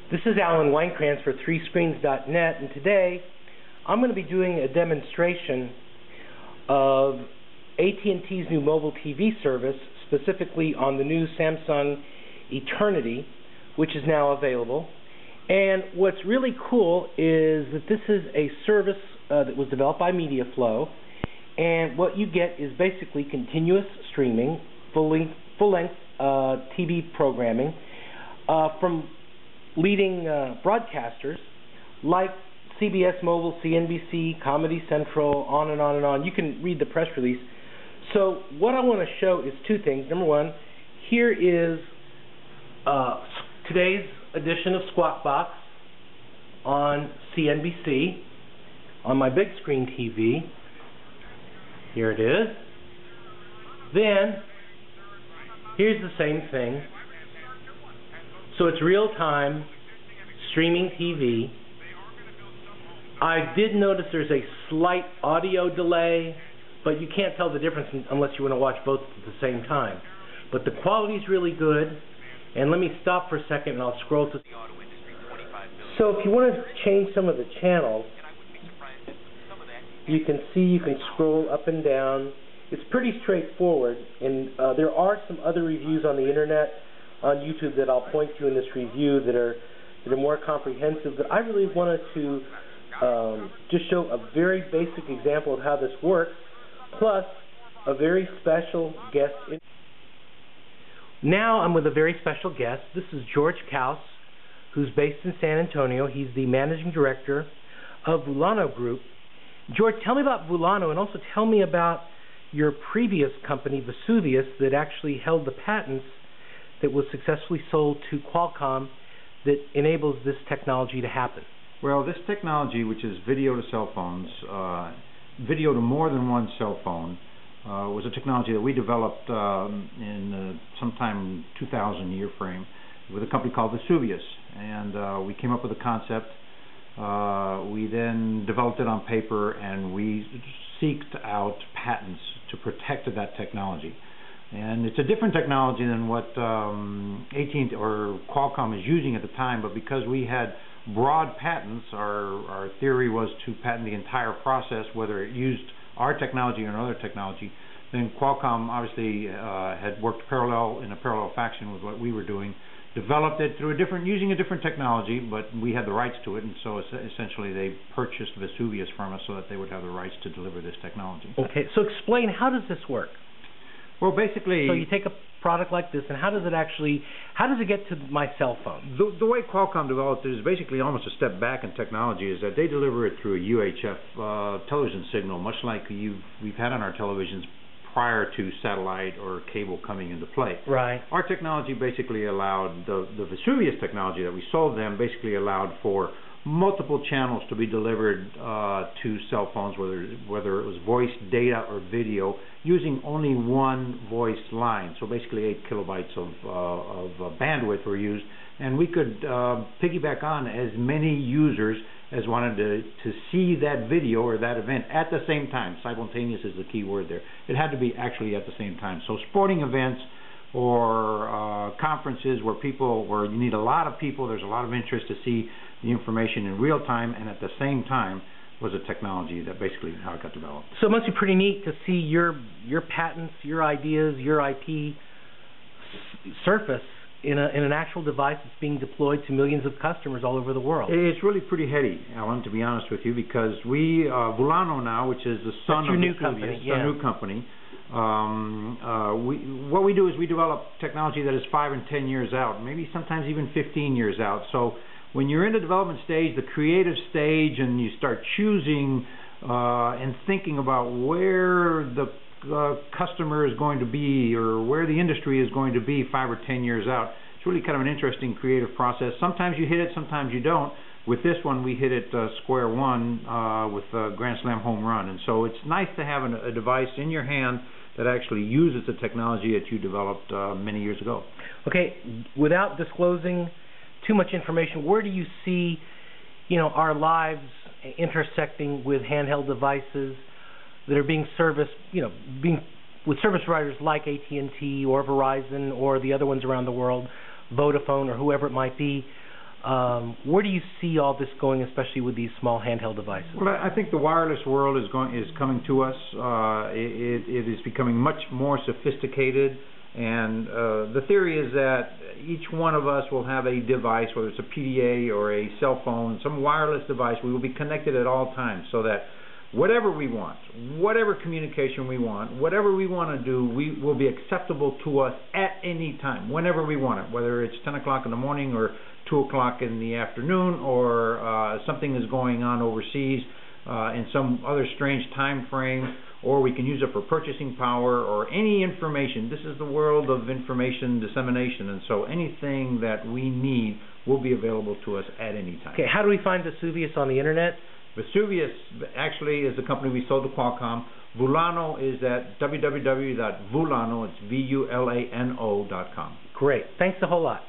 This is Alan Weinkrantz for 3screens.net, and today I'm going to be doing a demonstration of AT&T's new mobile TV service, specifically on the new Samsung Eternity, which is now available. And what's really cool is that this is a service that was developed by MediaFlow, and what you get is basically continuous streaming, full-length TV programming from leading broadcasters like CBS Mobile, CNBC, Comedy Central, on and on and on. You can read the press release. So what I want to show is two things. Number one, here is today's edition of Squawk Box on CNBC on my big screen TV. Here it is. Then here's the same thing. So it's real-time streaming TV. I did notice there's a slight audio delay, but you can't tell the difference unless you want to watch both at the same time. But the quality is really good. And let me stop for a second and I'll scroll to... So if you want to change some of the channels, you can see you can scroll up and down. It's pretty straightforward, and there are some other reviews on the internet, on YouTube, that I'll point to in this review that are more comprehensive. But I really wanted to just show a very basic example of how this works, plus a very special guest. Now I'm with a very special guest. This is George Kauss, who's based in San Antonio. He's the managing director of Vulano Group. George, tell me about Vulano, and also tell me about your previous company, Vesuvius, that actually held the patents that was successfully sold to Qualcomm that enables this technology to happen. Well, this technology, which is video to cell phones, video to more than one cell phone, was a technology that we developed in sometime 2000 year frame with a company called Vesuvius. And we came up with a concept. We then developed it on paper, and we seeked out patents to protect that technology. And it's a different technology than what AT&T or Qualcomm is using at the time, but because we had broad patents, our theory was to patent the entire process, whether it used our technology or another technology. Then Qualcomm obviously had worked in a parallel fashion with what we were doing, developed it through using a different technology, but we had the rights to it, and so essentially they purchased Vesuvius from us so that they would have the rights to deliver this technology. Okay, so explain, how does this work? Well, basically... So you take a product like this, and how does it get to my cell phone? The way Qualcomm developed it is basically almost a step back in technology, is that they deliver it through a UHF television signal, much like we've had on our televisions prior to satellite or cable coming into play. Right. Our technology basically allowed, the Vesuvius technology that we sold them basically allowed for multiple channels to be delivered to cell phones, whether it was voice, data, or video, using only one voice line. So basically 8 kilobytes of bandwidth were used, and we could piggyback on as many users as wanted to see that video or that event at the same time. Simultaneous is the key word there. It had to be actually at the same time. So sporting events or conferences where you need a lot of people, there's a lot of interest to see the information in real time, and at the same time was a technology that basically how it got developed. So it must be pretty neat to see your patents, your ideas, your IP surface in an actual device that's being deployed to millions of customers all over the world. It's really pretty heady, Alan, to be honest with you, because we, Vulano now, which is the son of the new company, what we do is we develop technology that is 5 and 10 years out, maybe sometimes even 15 years out. So when you're in the development stage, the creative stage, and you start choosing and thinking about where the customer is going to be or where the industry is going to be 5 or 10 years out, it's really kind of an interesting creative process. Sometimes you hit it, sometimes you don't. With this one, we hit it square one with a Grand Slam home run. And so it's nice to have a device in your hand that actually uses the technology that you developed many years ago. Okay, without disclosing too much information, where do you see, our lives intersecting with handheld devices that are being serviced, with service providers like AT&T or Verizon or the other ones around the world, Vodafone or whoever it might be? Where do you see all this going, especially with these small handheld devices? Well, I think the wireless world is coming to us. It is becoming much more sophisticated, and the theory is that each one of us will have a device, whether it's a PDA or a cell phone, some wireless device. We will be connected at all times, so that whatever we want, whatever communication we want, whatever we want to do, we will be acceptable to us at any time, whenever we want it, whether it's 10 o'clock in the morning or 2 o'clock in the afternoon, or something is going on overseas in some other strange time frame, or we can use it for purchasing power or any information. This is the world of information dissemination, and so anything that we need will be available to us at any time. Okay, how do we find Vesuvius on the internet? Vesuvius actually is the company we sold to Qualcomm. Vulano is at www.vulano, it's vulano.com. Great. Thanks a whole lot.